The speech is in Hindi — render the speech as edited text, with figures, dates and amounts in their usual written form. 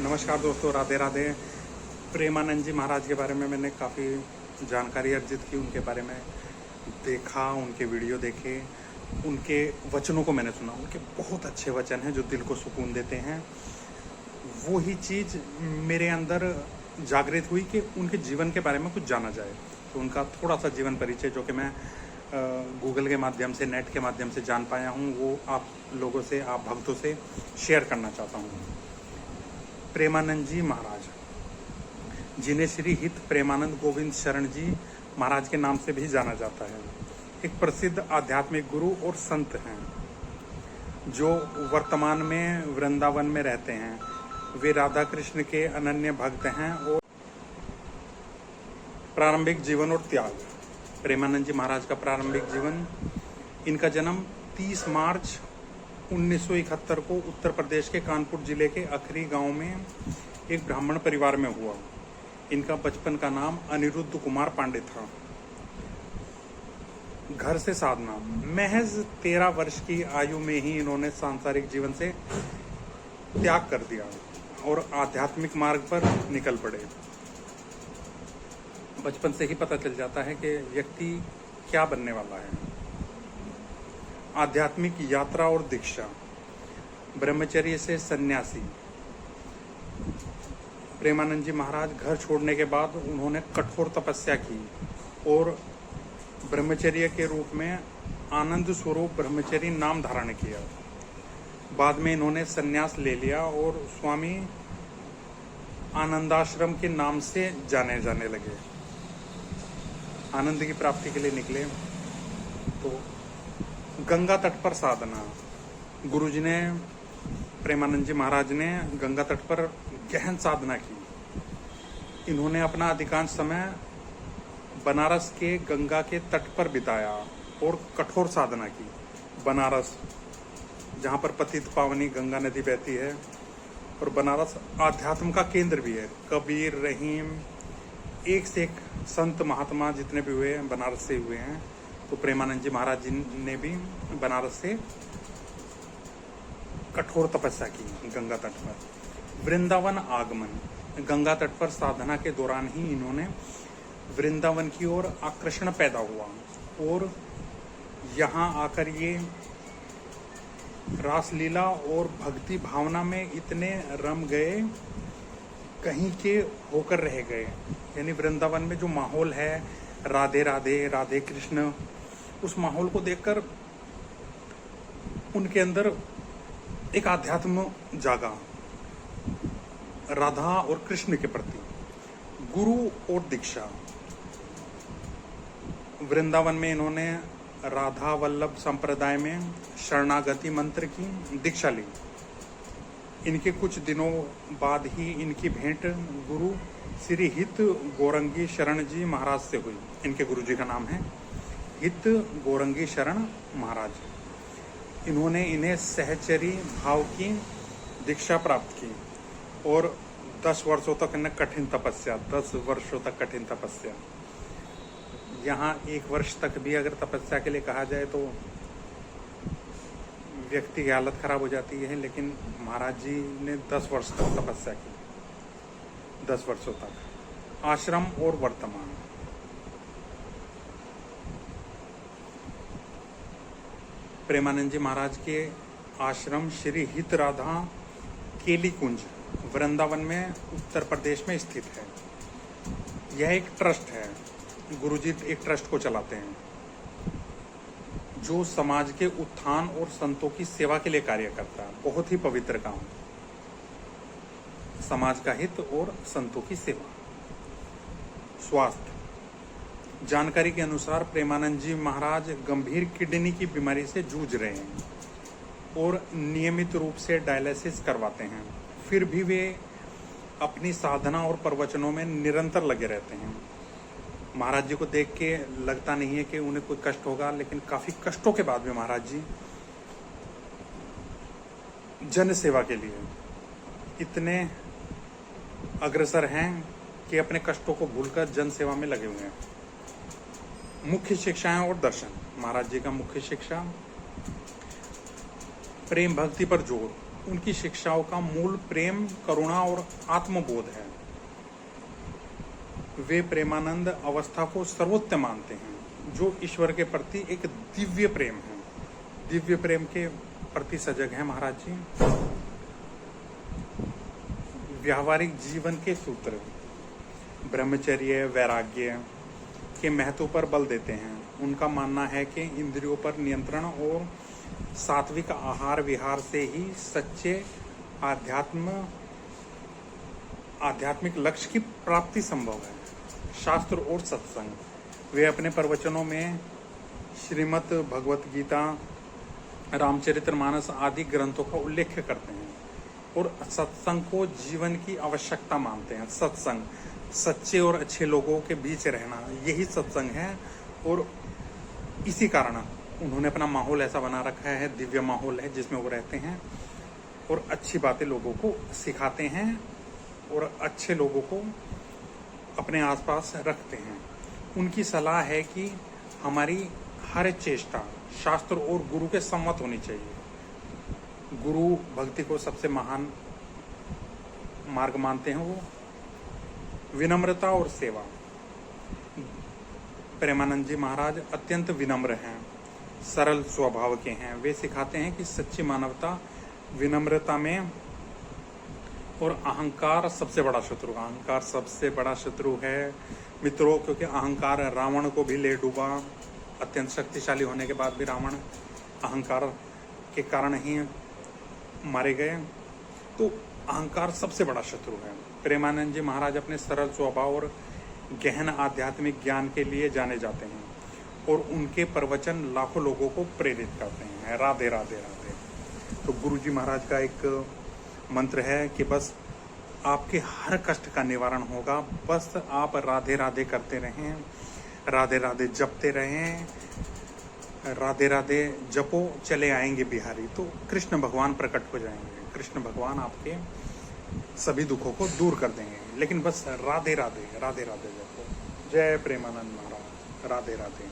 नमस्कार दोस्तों, राधे राधे। प्रेमानंद जी महाराज के बारे में मैंने काफ़ी जानकारी अर्जित की, उनके बारे में देखा, उनके वीडियो देखे, उनके वचनों को मैंने सुना। उनके बहुत अच्छे वचन हैं जो दिल को सुकून देते हैं। वो ही चीज़ मेरे अंदर जागृत हुई कि उनके जीवन के बारे में कुछ जाना जाए। तो उनका थोड़ा सा जीवन परिचय जो कि मैं गूगल के माध्यम से, नेट के माध्यम से जान पाया हूँ, वो आप लोगों से, आप भक्तों से शेयर करना चाहता हूँ। प्रेमानंद जी महाराज, जिन्हें श्री हित प्रेमानंद गोविंद शरण जी महाराज के नाम से भी जाना जाता है, एक प्रसिद्ध आध्यात्मिक गुरु और संत हैं जो वर्तमान में वृंदावन में रहते हैं। वे राधा कृष्ण के अनन्य भक्त हैं। और प्रारंभिक जीवन और त्याग। प्रेमानंद जी महाराज का प्रारंभिक जीवन, इनका जन्म 30 मार्च 1971 को उत्तर प्रदेश के कानपुर जिले के अखरी गांव में एक ब्राह्मण परिवार में हुआ। इनका बचपन का नाम अनिरुद्ध कुमार पांडे था। घर से साधना। महज 13 वर्ष की आयु में ही इन्होंने सांसारिक जीवन से त्याग कर दिया और आध्यात्मिक मार्ग पर निकल पड़े। बचपन से ही पता चल जाता है कि व्यक्ति क्या बनने वाला है। आध्यात्मिक यात्रा और दीक्षा। ब्रह्मचर्य से सन्यासी। प्रेमानंद जी महाराज घर छोड़ने के बाद उन्होंने कठोर तपस्या की और ब्रह्मचर्य के रूप में आनंद स्वरूप ब्रह्मचर्य नाम धारण किया। बाद में इन्होंने सन्यास ले लिया और स्वामी आनंदाश्रम के नाम से जाने जाने लगे। आनंद की प्राप्ति के लिए निकले तो गंगा तट पर साधना। गुरुजी ने, प्रेमानंद जी महाराज ने गंगा तट पर गहन साधना की। इन्होंने अपना अधिकांश समय बनारस के गंगा के तट पर बिताया और कठोर साधना की। बनारस, जहाँ पर पतित पावनी गंगा नदी बहती है, और बनारस आध्यात्म का केंद्र भी है। कबीर, रहीम, एक से एक संत महात्मा जितने भी हुए हैं बनारस से हुए हैं। तो प्रेमानंद जी महाराज जी ने भी बनारस से कठोर तपस्या की गंगा तट पर। वृंदावन आगमन। गंगा तट पर साधना के दौरान ही इन्होंने वृंदावन की ओर आकर्षण पैदा हुआ और यहाँ आकर ये रासलीला और भक्ति भावना में इतने रम गए, कहीं के होकर रह गए। यानी वृंदावन में जो माहौल है, राधे राधे, राधे कृष्ण, उस माहौल को देखकर उनके अंदर एक आध्यात्म जागा राधा और कृष्ण के प्रति। गुरु और दीक्षा। वृंदावन में इन्होंने राधा वल्लभ संप्रदाय में शरणागति मंत्र की दीक्षा ली। इनके कुछ दिनों बाद ही इनकी भेंट गुरु श्री हित गौरंगी शरण जी महाराज से हुई। इनके गुरु जी का नाम है हित गौरंगी शरण महाराज। इन्होंने इन्हें सहचरी भाव की दीक्षा प्राप्त की और 10 वर्षों तक इन्हें कठिन तपस्या, 10 वर्षों तक कठिन तपस्या। यहाँ 1 वर्ष तक भी अगर तपस्या के लिए कहा जाए तो व्यक्ति की हालत खराब हो जाती है, लेकिन महाराज जी ने 10 वर्ष तक तपस्या की, 10 वर्षों तक। आश्रम और वर्तमान। प्रेमानंद जी महाराज के आश्रम श्री हित राधा केली कुंज वृंदावन में उत्तर प्रदेश में स्थित है। यह एक ट्रस्ट है। गुरुजी एक ट्रस्ट को चलाते हैं जो समाज के उत्थान और संतों की सेवा के लिए कार्य करता है। बहुत ही पवित्र काम, समाज का हित और संतों की सेवा। स्वास्थ्य। जानकारी के अनुसार प्रेमानंद जी महाराज गंभीर किडनी की बीमारी से जूझ रहे हैं और नियमित रूप से डायलिसिस करवाते हैं। फिर भी वे अपनी साधना और प्रवचनों में निरंतर लगे रहते हैं। महाराज जी को देख के लगता नहीं है कि उन्हें कोई कष्ट होगा, लेकिन काफी कष्टों के बाद भी महाराज जी जन सेवा के लिए इतने अग्रसर हैं कि अपने कष्टों को भूलकर जन सेवा में लगे हुए हैं। मुख्य शिक्षाएं और दर्शन। महाराज जी का मुख्य शिक्षा प्रेम भक्ति पर जोर उनकी शिक्षाओं का मूल प्रेम, करुणा और आत्मबोध है। वे प्रेमानंद अवस्था को सर्वोत्तम मानते हैं, जो ईश्वर के प्रति एक दिव्य प्रेम है। दिव्य प्रेम के प्रति सजग है महाराज जी। व्यावहारिक जीवन के सूत्र ब्रह्मचर्य, वैराग्य के महत्व पर बल देते हैं। उनका मानना है कि इंद्रियों पर नियंत्रण और सात्विक आहार विहार से ही सच्चे आध्यात्मिक लक्ष्य की प्राप्ति संभव है। शास्त्र और सत्संग, वे अपने प्रवचनों में श्रीमद् भगवत गीता, रामचरितमानस आदि ग्रंथों का उल्लेख करते हैं और सत्संग को जीवन की आवश्यकता मानते हैं। सत्संग, सच्चे और अच्छे लोगों के बीच रहना, यही सत्संग है। और इसी कारण उन्होंने अपना माहौल ऐसा बना रखा है, दिव्य माहौल है जिसमें वो रहते हैं और अच्छी बातें लोगों को सिखाते हैं और अच्छे लोगों को अपने आसपास रखते हैं। उनकी सलाह है कि हमारी हर चेष्टा शास्त्र और गुरु के सम्मत होनी चाहिए। गुरु भक्ति को सबसे महान मार्ग मानते हैं वो। विनम्रता और सेवा, प्रेमानंद जी महाराज अत्यंत विनम्र हैं, सरल स्वभाव के हैं। वे सिखाते हैं कि सच्ची मानवता विनम्रता में और अहंकार सबसे बड़ा शत्रु, अहंकार सबसे बड़ा शत्रु है मित्रों, क्योंकि अहंकार रावण को भी ले डूबा। अत्यंत शक्तिशाली होने के बाद भी रावण अहंकार के कारण ही मारे गए। तो अहंकार सबसे बड़ा शत्रु है। प्रेमानंद जी महाराज अपने सरल स्वभाव और गहन आध्यात्मिक ज्ञान के लिए जाने जाते हैं और उनके प्रवचन लाखों लोगों को प्रेरित करते हैं। राधे राधे राधे। तो गुरु जी महाराज का एक मंत्र है कि बस आपके हर कष्ट का निवारण होगा, बस आप राधे राधे करते रहें, राधे राधे जपते रहें, राधे राधे जपो, चले आएंगे बिहारी। तो कृष्ण भगवान प्रकट हो जाएंगे, कृष्ण भगवान आपके सभी दुखों को दूर कर देंगे। लेकिन बस राधे राधे, राधे राधे जपो। जय प्रेमानंद महाराज। राधे राधे।